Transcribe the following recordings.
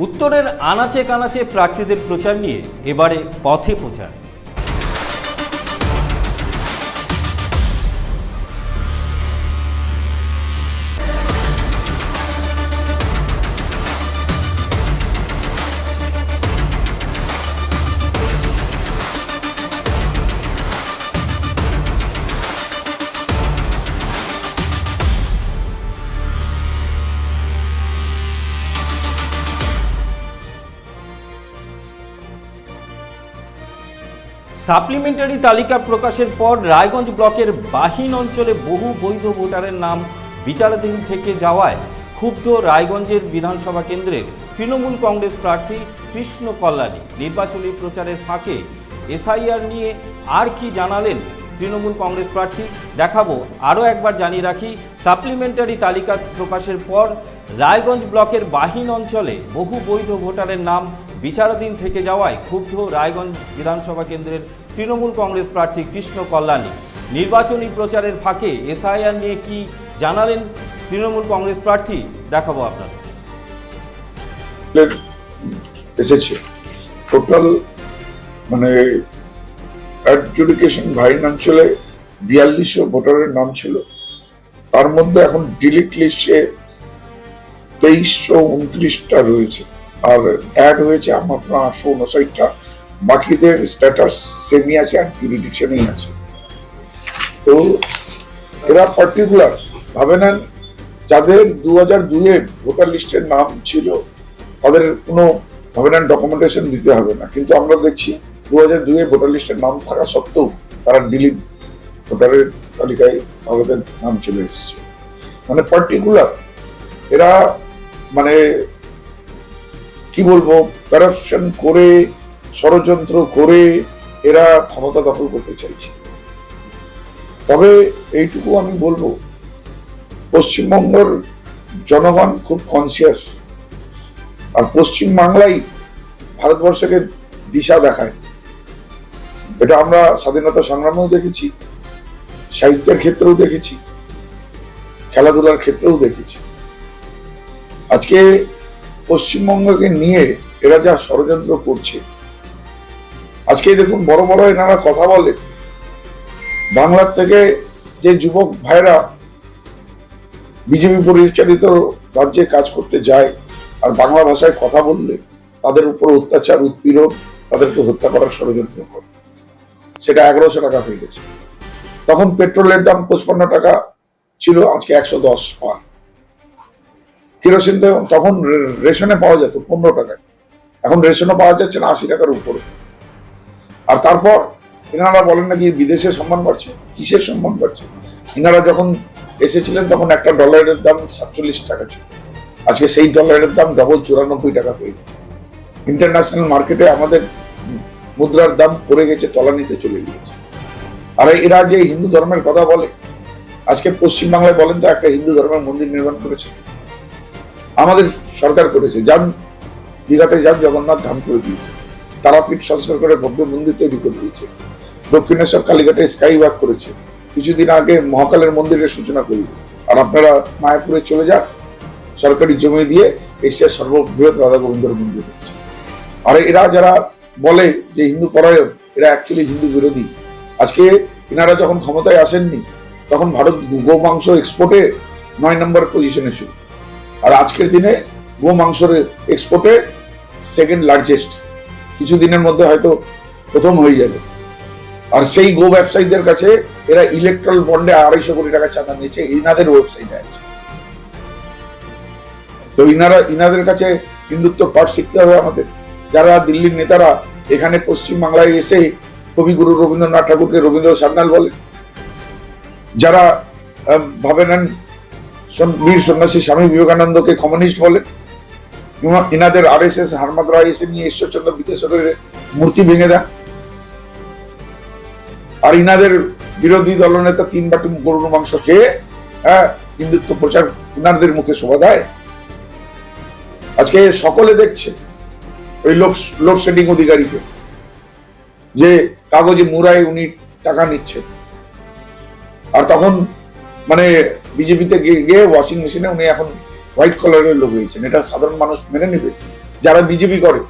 উত্তরের আনাচে কানাচে প্রার্থীদের প্রচার নিয়ে এবারে পথে প্রচার। সাপ্লিমেন্টারি তালিকা প্রকাশের পর রায়গঞ্জ ব্লকের বাহিন অঞ্চলে বহু বৈধ ভোটারের নাম বিচারাধীন থেকে যাওয়ায় ক্ষুব্ধ রায়গঞ্জের বিধানসভা কেন্দ্রের তৃণমূল কংগ্রেস প্রার্থী কৃষ্ণ কল্যাণী। নির্বাচনী প্রচারের ফাঁকে এসআইআর নিয়ে আর কি জানালেন তৃণমূল কংগ্রেস প্রার্থী দেখাবো। আরও একবার জানিয়ে রাখি, সাপ্লিমেন্টারি তালিকা প্রকাশের পর রায়গঞ্জ ব্লকের বাহিন অঞ্চলে বহু বৈধ ভোটারের নাম বিচারাধীন থেকে যাওয়ায় ক্ষুব্ধ রায়গঞ্জ বিধানসভা কেন্দ্রের তৃণমূল কংগ্রেস প্রার্থী কৃষ্ণ কল্যাণী। নির্বাচনী প্রচারের ফাঁকে এসআইআর নিয়ে কি জানালেন তৃণমূল কংগ্রেস প্রার্থী দেখাবো আপনার। এসেছে টোটাল মানে অ্যাডজুডিকেশন ভাইন অঞ্চলে 4200 ভোটারের নাম ছিল, তার মধ্যে এখন ডিলিট লিস্টে 2329টা রয়েছে, আর অ্যাড হয়েছে মাত্র 859টা। বাকিদের স্ট্যাটাস সেমই আছে, আর জুরিডিকশনেই আছে। তো এরা পার্টিকুলার ভাবে নেন, যাদের 2002-এ ভোটার লিস্টের নাম ছিল তাদের কোনো ভাবে নেন ডকুমেন্টেশন দিতে হবে না, কিন্তু আমরা দেখছি 2002-এ ভোটার লিস্টের নাম থাকা সত্ত্বেও তারা ডিলিট ভোটারের তালিকায় আমাদের নাম চলে এসেছে। মানে পার্টিকুলার এরা মানে কি বলবো, কারাপশন করে ষড়যন্ত্র করে এরা ক্ষমতা দখল করতে চাইছে। তবে এইটুকু আমি বলবো, পশ্চিমবঙ্গের জনগণ খুব কনসিয়াস, আর পশ্চিম বাংলাই ভারতবর্ষকে দিশা দেখায়। এটা আমরা স্বাধীনতা সংগ্রামেও দেখেছি, সাহিত্যের ক্ষেত্রেও দেখেছি, খেলাধুলার ক্ষেত্রেও দেখেছি। আজকে পশ্চিমবঙ্গকে নিয়ে এরা যা ষড়যন্ত্র করছে, আজকে দেখুন বড় বড় এনারা কথা বলে, বাংলার থেকে যে যুবক ভাইরা বিজেপি পরিচালিত রাজ্যে কাজ করতে যায় আর বাংলা ভাষায় কথা বললে তাদের উপর অত্যাচার, উৎপীড়ন, তাদেরকে হত্যা করার ষড়যন্ত্র করে। সেটা 1100 টাকা হয়ে গেছে। তখন পেট্রোলের দাম 55 টাকা ছিল, আজকে 110 পার। কেরোসিন তখন রেশনে পাওয়া যেত 15 টাকায়, এখন রেশনও পাওয়া যাচ্ছে না 80 টাকার উপরে। আর তারপর এনারা বলেন নাকি বিদেশে সম্মান বাড়ছে। কিসের সম্মান বাড়ছে? এনারা যখন এসেছিলেন তখন একটা ডলারের দাম 47 টাকা ছিল, আজকে সেই ডলারের দাম ডবল 94 টাকা হয়ে গেছে। ইন্টারন্যাশনাল মার্কেটে আমাদের মুদ্রার দাম পড়ে গেছে, তলানিতে চলে গিয়েছে। আর এরা যে হিন্দু ধর্মের কথা বলে, আজকে পশ্চিমবাংলায় বলেন তো একটা হিন্দু ধর্মের মন্দির নির্মাণ করেছে? আমাদের সরকার করেছে। যান দীঘাতে যান, জগন্নাথ ধাম করে দিয়েছে, তারাপীঠ সংস্কার করে ভব্য মন্দির তৈরি করে দিয়েছে, দক্ষিণেশ্বর কালীঘাটে স্কাই ওয়াক করেছে, কিছুদিন আগে মহাকালের মন্দিরের সূচনা করল। আর আপনারা মায়াপুরে চলে যান, সরকারি জমি দিয়ে এশিয়ার সর্ববৃহৎ রাধা গোবিন্দর মন্দির হচ্ছে। আর এরা যারা বলে যে হিন্দু পরায়ণ, এরা অ্যাকচুয়ালি হিন্দু বিরোধী। আজকে এনারা যখন ক্ষমতায় আসেননি তখন ভারত গো মাংস এক্সপোর্টে 9 নম্বর পজিশনে ছিল, আর আজকের দিনে গো মাংসের এক্সপোর্টে সেকেন্ড লার্জেস্ট। কিছুদিনের মধ্যে হয়তো প্রথম হয়ে যাবে। আর সেই গো ব্যবসায়ীদের কাছে এরা ইলেকট্রাল বন্ডে 250 কোটি টাকা চাঁদা নিয়েছে, ইনাদের ওয়েবসাইটে আছে। তো ইনাদের কাছে হিন্দুত্ব পাঠ শিখতে হবে আমাদের। যারা দিল্লির নেতারা এখানে পশ্চিম বাংলায় এসে কবিগুরু রবীন্দ্রনাথ ঠাকুরকে রবীন্দ্র সান্যাল বলে, যারা ভাবে নেন বীর সন্ন্যাসী স্বামী বিবেকানন্দকে কমিউনিস্ট বলে, ইনাদের RSS হারমাদরা এসে নিয়ে ঈশ্বরচন্দ্র বিদ্যাসাগরের মূর্তি ভেঙে দেন। আর ইনাদের বিরোধী দলনেতা 3 বাটি গরুর মাংস খেয়ে হিন্দুত্ব প্রচার ইনাদের মুখে শোভা দেয়। আজকে সকলে দেখছে ওই লোডশেডিং অধিকারীকে, যে কাগজে মুড়ায় উনি টাকা নিচ্ছেন। আর তখন মানে বিজেপিতে গিয়ে ওয়াশিং মেশিনে উনি এখন হোয়াইট কলারের লোক হয়েছেন। এটা সাধারণ মানুষ মেনে নেবে? যারা বিজেপি করে।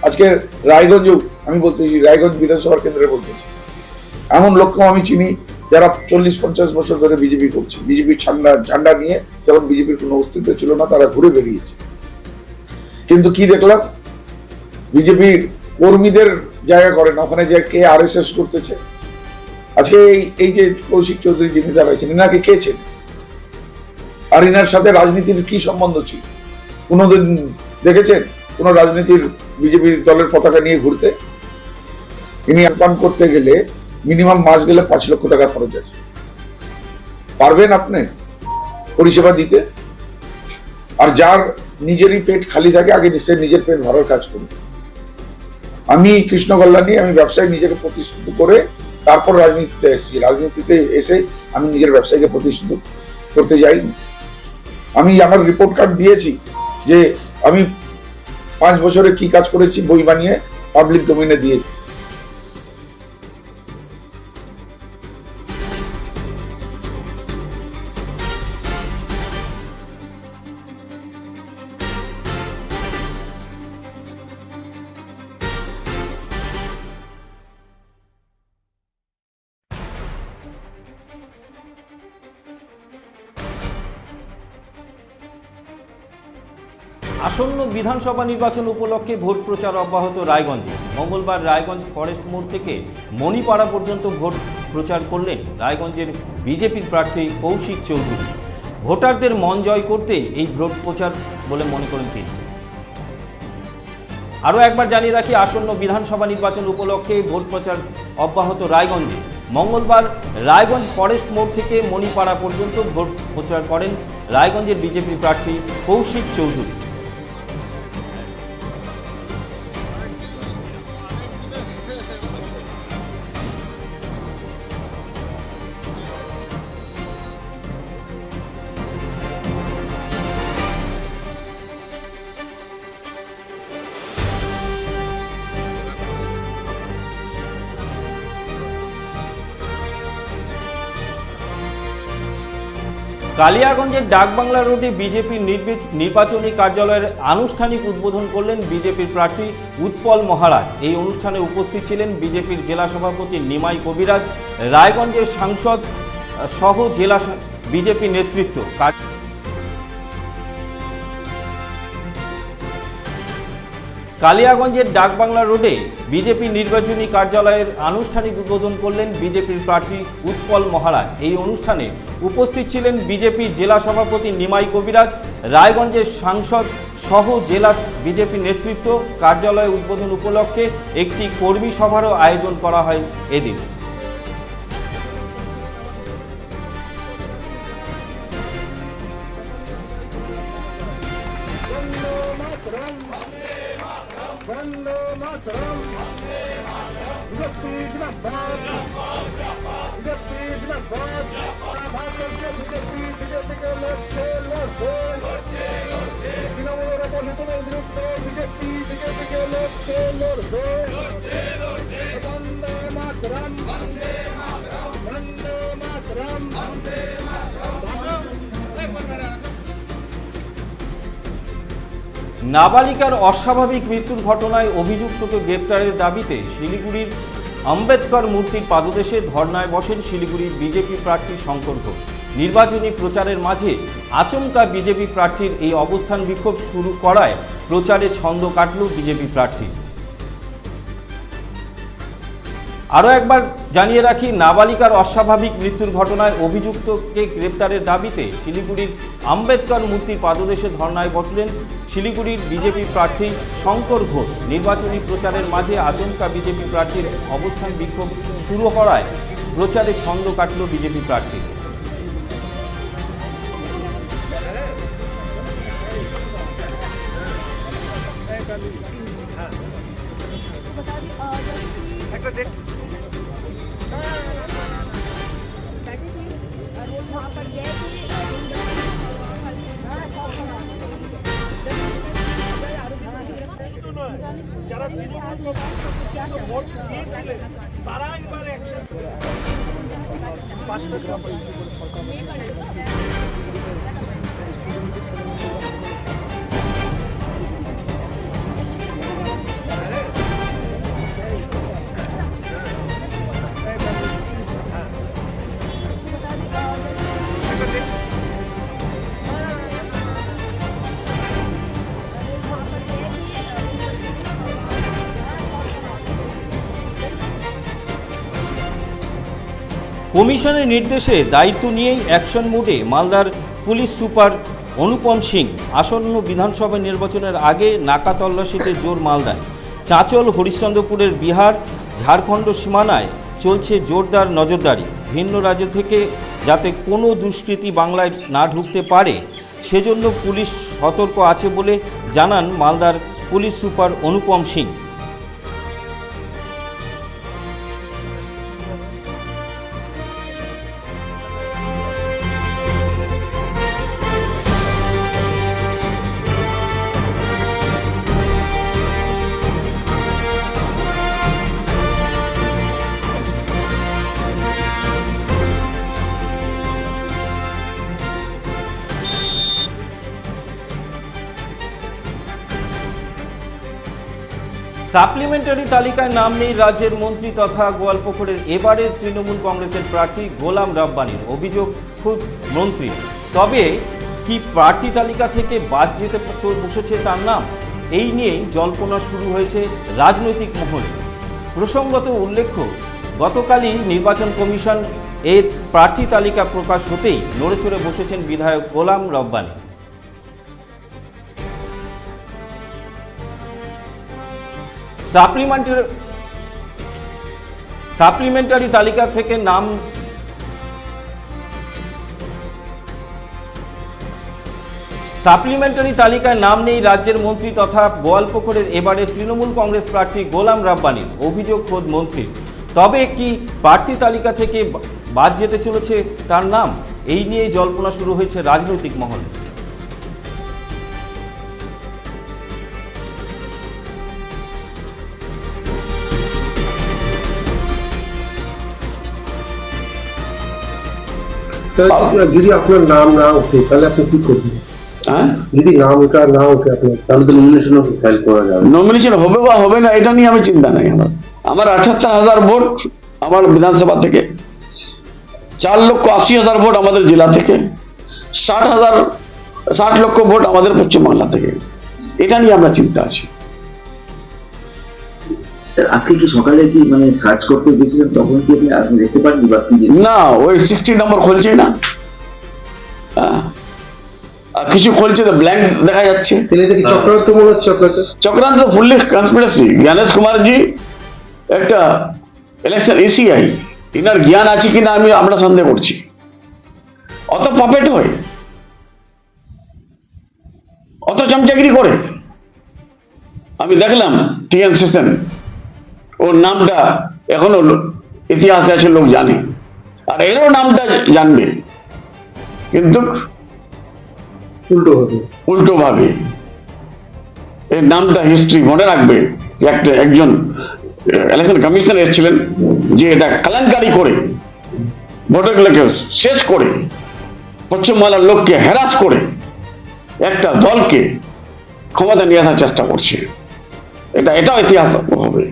আজকে রায়গঞ্জেও আমি বলতেছি, রায়গঞ্জ বিধানসভা কেন্দ্রে বলতেছি, এমন লোককে আমি চিনি যারা 40-50 বছর ধরে বিজেপি করছে। বিজেপির ঝান্ডা নিয়ে যখন বিজেপির কোনো অস্তিত্ব ছিল না, তারা ঘুরে বেরিয়েছে। কিন্তু কি দেখলাম, বিজেপির কর্মীদের জায়গা করে না, ওখানে যে কে RSS করতেছে। আজকে এই যে কৌশিক চৌধুরী যিনি দাঁড়াইছেন, ইনাকে কে চেনে? আর ইনার সাথে রাজনীতির কি সম্বন্ধ ছিল? কোনোদিন দেখেছেন কোন রাজনীতির বিজেপির দলের পতাকা নিয়ে ঘুরতে? ইনি পান করতে গেলে মিনিমাম মাস গেলে 5 লক্ষ টাকা খরচ আছে। পারবেন আপনি পরিষেবা দিতে? আর যার নিজেরই পেট খালি থাকে, আগে সে নিজের পেট ভরার কাজ করবে। আমি কৃষ্ণ কল্যাণী, আমি ব্যবসায় নিজেকে প্রতিষ্ঠিত করে তারপর রাজনীতিতে এসেছি। রাজনীতিতে এসে আমি নিজের ব্যবসায়কে প্রতিষ্ঠিত করতে যাইনি। আমি আমার রিপোর্ট কার্ড দিয়েছি যে আমি 5 বছরে কি কাজ করেছি, বই বানিয়ে পাবলিক ডোমেইনে দিয়েছি। আসন্ন বিধানসভা নির্বাচন উপলক্ষে ভোট প্রচার অব্যাহত রায়গঞ্জে। মঙ্গলবার রায়গঞ্জ ফরেস্ট মোড় থেকে মণিপাড়া পর্যন্ত ভোট প্রচার করলেন রায়গঞ্জের বিজেপির প্রার্থী কৌশিক চৌধুরী। ভোটারদের মন জয় করতে এই ভোট প্রচার বলে মনে করেন তিনি। আরও একবার জানিয়ে রাখি, আসন্ন বিধানসভা নির্বাচন উপলক্ষে ভোট প্রচার অব্যাহত রায়গঞ্জে। মঙ্গলবার রায়গঞ্জ ফরেস্ট মোড় থেকে মণিপাড়া পর্যন্ত ভোট প্রচার করেন রায়গঞ্জের বিজেপি প্রার্থী কৌশিক চৌধুরী। কালিয়াগঞ্জের ডাকবাংলা রোডে বিজেপির নির্বাচনী কার্যালয়ের আনুষ্ঠানিক উদ্বোধন করলেন বিজেপির প্রার্থী উৎপল মহারাজ। এই অনুষ্ঠানে উপস্থিত ছিলেন বিজেপির জেলা সভাপতি নিমাই কবিরাজ, রায়গঞ্জের সাংসদ সহ জেলা বিজেপি নেতৃত্ব। কালিয়াগঞ্জের ডাকবাংলা রোডে বিজেপি নির্বাচনী কার্যালয়ের আনুষ্ঠানিক উদ্বোধন করলেন বিজেপির প্রার্থী উৎপল মহারাজ। এই অনুষ্ঠানে উপস্থিত ছিলেন বিজেপির জেলা সভাপতি নিমাই কবিরাজ, রায়গঞ্জের সাংসদ সহ জেলা বিজেপি নেতৃত্ব। কার্যালয় উদ্বোধন উপলক্ষে একটি কর্মী সভারও আয়োজন করা হয় এদিন। Vande Mataram, BJP Zindabad, BJP Zindabad, BJP के लड़के लड़ते, तृणमूल অপোজিশনের বিরুদ্ধে BJP के लड़के लड़ते, वंदे मातरम, वंदे मातरम, वंदे मातरम। নাবালিকার অস্বাভাবিক মৃত্যুর ঘটনায় অভিযুক্তকে গ্রেপ্তারের দাবিতে শিলিগুড়ির আম্বেদকর মূর্তির পাদদেশে ধর্নায় বসেন শিলিগুড়ির বিজেপি প্রার্থী শঙ্কর ঘোষ। নির্বাচনী প্রচারের মাঝে আচমকা বিজেপি প্রার্থীর এই অবস্থান বিক্ষোভ শুরু করায় প্রচারে ছন্দ কাটল বিজেপি প্রার্থী। আরও একবার জানিয়ে রাখি, নাবালিকার অস্বাভাবিক মৃত্যুর ঘটনায় অভিযুক্তকে গ্রেপ্তারের দাবিতে শিলিগুড়ির আম্বেদকর মূর্তির পাদদেশে ধর্নায় বসলেন শিলিগুড়ির বিজেপি প্রার্থী শঙ্কর ঘোষ। নির্বাচনী প্রচারের মাঝে আচমকা বিজেপি প্রার্থীর অবস্থান বিক্ষোভ শুরু করায় প্রচারে ছন্দ কাটল বিজেপি প্রার্থী। वहाँ पर गए थे যারা তৃণমূল কংগ্রেসকে ভোট দিয়েছিলেন তারা এবার অ্যাকশন 5টা সময় কমিশনের নির্দেশে দায়িত্ব নিয়েই অ্যাকশন মোডে মালদার পুলিশ সুপার অনুপম সিং। আসন্ন বিধানসভা নির্বাচনের আগে নাকা তল্লাশিতে জোর মালদায়। চাঁচল হরিশ্চন্দ্রপুরের বিহার ঝাড়খণ্ড সীমানায় চলছে জোরদার নজরদারি। ভিন্ন রাজ্য থেকে যাতে কোনো দুষ্কৃতী বাংলায় না ঢুকতে পারে সেজন্য পুলিশ সতর্ক আছে বলে জানান মালদার পুলিশ সুপার অনুপম সিং। সাপ্লিমেন্টারি তালিকায় নাম নেই রাজ্যের মন্ত্রী তথা গোয়ালপুকুরের এবারের তৃণমূল কংগ্রেসের প্রার্থী গোলাম রাব্বানির। অভিযোগ খুব মন্ত্রী, তবে কি প্রার্থী তালিকা থেকে বাদ যেতে বসেছে তার নাম? এই নিয়েই জল্পনা শুরু হয়েছে রাজনৈতিক মহলে। প্রসঙ্গত উল্লেখ্য, গতকালই নির্বাচন কমিশন এর প্রার্থী তালিকা প্রকাশ হতেই নড়েচড়ে বসেছেন বিধায়ক গোলাম রাব্বানি। সাপ্লিমেন্টারি তালিকা থেকে নাম সাপ্লিমেন্টারি তালিকায় নাম নেই রাজ্যের মন্ত্রী তথা গোয়ালপুকুরের এবারে তৃণমূল কংগ্রেস প্রার্থী গোলাম রাব্বানির। অভিযোগ খোদ মন্ত্রীর, তবে কি প্রার্থী তালিকা থেকে বাদ যেতে চলেছে তার নাম? এই নিয়ে জল্পনা শুরু হয়েছে রাজনৈতিক মহলে। যদি আপনার নাম না ওঠে তাহলে আপনি কি করবেন? হ্যাঁ, যদি নাম ওঠা না ওঠে আপনার, তাহলে তো নমিনেশন ফাইল করা যাবে। নমিনেশন হবে বা হবে না এটা নিয়ে আমি চিন্তা নাই। আমার ৭৮,০০০ ভোট আমার বিধানসভা থেকে, 4,80,000 ভোট আমাদের জেলা থেকে, 60 লক্ষ ভোট আমাদের পশ্চিমবাংলা থেকে। এটা নিয়ে আমরা চিন্তা আছি। স্যার আজকে কি সকালে কি মানে সার্চ করতে গেছিলেন, তখন কি আপনি দেখতে পাননি বা কি? না, ওই 60 নম্বর খুলছে না, আর কিছু খুলছে তো ব্ল্যাঙ্ক দেখা যাচ্ছে। এটা কি চক্রান্ত মনে হচ্ছে আপনাকে? চক্রান্ত, ফুললি কনস্পিরেসি। জ্ঞানেশ কুমারজি একটা ইলেকশন এসিআই, ইনার জ্ঞান আছে কিনা আমরা সন্দেহ করছি। অত পাপেট হয়, অত চমচাগিরি করে। আমি দেখলাম টিএন সেশন, ওর নামটা এখনো ইতিহাসে আছে, লোক জানে, আর এরও নামটা জানবে, কিন্তু উল্টো ভাবে এর নামটা হিস্ট্রি মনে রাখবে। একজন ইলেকশন কমিশনার এসেছিলেন যে এটা কেলেঙ্কারি করে ভোটারগুলোকে শেষ করে, পশ্চিমবাংলার লোককে হ্যারাস করে একটা দলকে ক্ষমতা নিয়ে আসার চেষ্টা করছে। এটাও ইতিহাস হবে।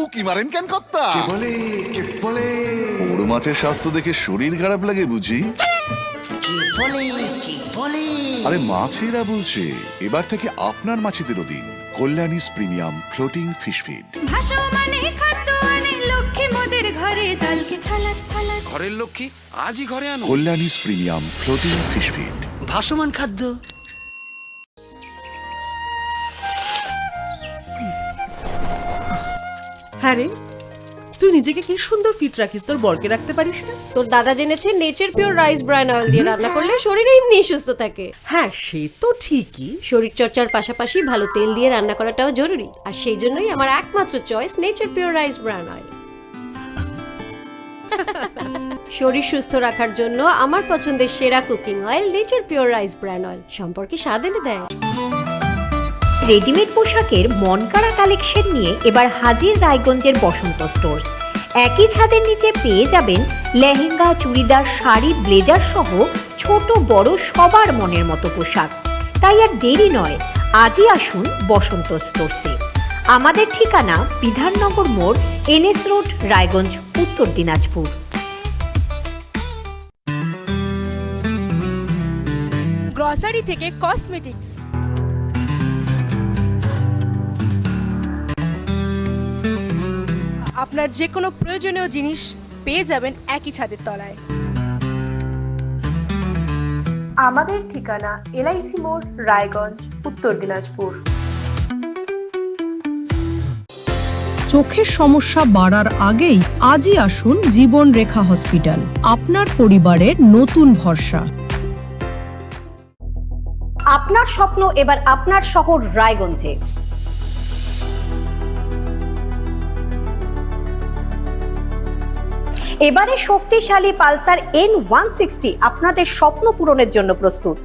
উকি মারেন কেন কর্তা? কে বলে বড় মাছের স্বাস্থ্য দেখে শরীর খারাপ লাগে বুঝি? আরে মাছেরা বলছে, এবার থেকে আপনার মাছেদেরও দিন কল্যাণীস প্রিমিয়াম ফ্লোটিং ফিশ ফিড। ঘরের লক্ষ্মী আজই ঘরে আনো কল্যাণীস প্রিমিয়াম ফ্লোটিং ফিশ ফিড, ভাসমান খাদ্য। হ্যাঁ রে, তুই নিজেকে কি সুন্দর ফিট রাখিস, তোর বরকে রাখতে পারিস না? তোর দাদা জেনেছে nature pure rice bran oil দিয়ে রান্না করলে শরীর এমনি সুস্থ থাকে। হ্যাঁ, সে তো ঠিকই। শরীর চর্চার পাশাপাশি ভালো তেল দিয়ে রান্না করাটাও জরুরি, আর সেই জন্যই আমার একমাত্র choice nature pure rice bran oil. শরীর সুস্থ রাখার জন্য আমার পছন্দের সেরা cooking oil nature pure rice bran oil সম্পর্কে স্বাদ এনে দেয়। রেডিমেড পোশাকের মনকাড়া কালেকশন নিয়ে এবার হাজির রায়গঞ্জের বসন্ত স্টোর্স। একই ছাদের নিচে পেয়ে যাবেন লেহেঙ্গা, চুড়িদার, শাড়ি, ব্লেজার সহ ছোট বড় সবার মনের মতো পোশাক। তাই আর দেরি নয়, আজই আসুন বসন্ত স্টোর্সে। আমাদের ঠিকানা বিধাননগর মোড়, NS রোড, রায়গঞ্জ, উত্তর দিনাজপুর। গ্রসারি থেকে কসমেটিক্স, আপনার যে কোনো প্রয়োজনীয় জিনিস পেয়ে যাবেন একই ছাদের তলায়। আমাদের ঠিকানা LIC মোড়, রায়গঞ্জ, উত্তর দিনাজপুর। চোখের সমস্যা বাড়ার আগেই আজই আসুন জীবন রেখা হসপিটাল, আপনার পরিবারের নতুন ভরসা। আপনার স্বপ্ন এবার আপনার শহর রায়গঞ্জে। এবারে শক্তিশালী পালসার N160 আপনাদের স্বপ্ন পূরণের জন্য প্রস্তুত।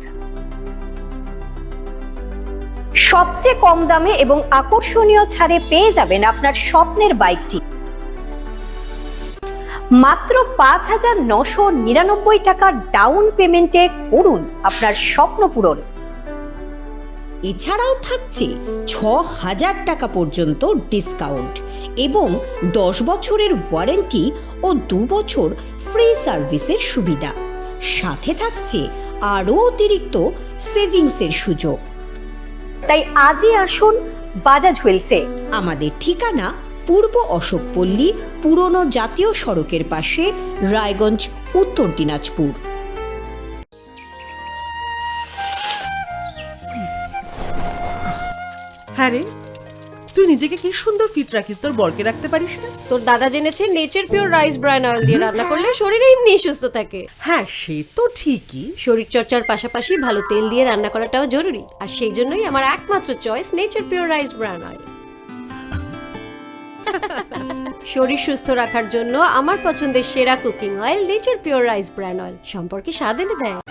সবচেয়ে কম দামে এবং আকর্ষণীয় ছাড়ে পেয়ে যাবেন আপনার স্বপ্নের বাইকটি। মাত্র 5,999 টাকা ডাউন পেমেন্টে করুন আপনার স্বপ্ন পূরণ। এছাড়াও থাকছে 6,000 টাকা পর্যন্ত ডিসকাউন্ট এবং 10 বছরের ওয়ারেন্টি ও 2 বছর ফ্রি সার্ভিসের সুবিধা। সাথে থাকছে আরও অতিরিক্ত সেভিংসের সুযোগ। তাই আজই আসুন বাজাজ হুইলসে। আমাদের ঠিকানা পূর্ব অশোকপল্লী, পুরনো জাতীয় সড়কের পাশে, রায়গঞ্জ, উত্তর দিনাজপুর। হ্যাঁ রে, তুই নিজেকে কি সুন্দর ফিট রাখিস, তোর বরকে রাখতে পারিস না? তোর দাদা জেনেছে nature pure rice bran oil দিয়ে রান্না করলে শরীর এমনি সুস্থ থাকে। হ্যাঁ, সে তো ঠিকই। শরীর চর্চার পাশাপাশি ভালো তেল দিয়ে রান্না করাটাও জরুরি, আর সেই জন্যই আমার একমাত্র choice nature pure rice bran oil. শরীর সুস্থ রাখার জন্য আমার পছন্দের সেরা cooking oil nature pure rice bran oil সম্পর্কে স্বাদ এনে দেয়।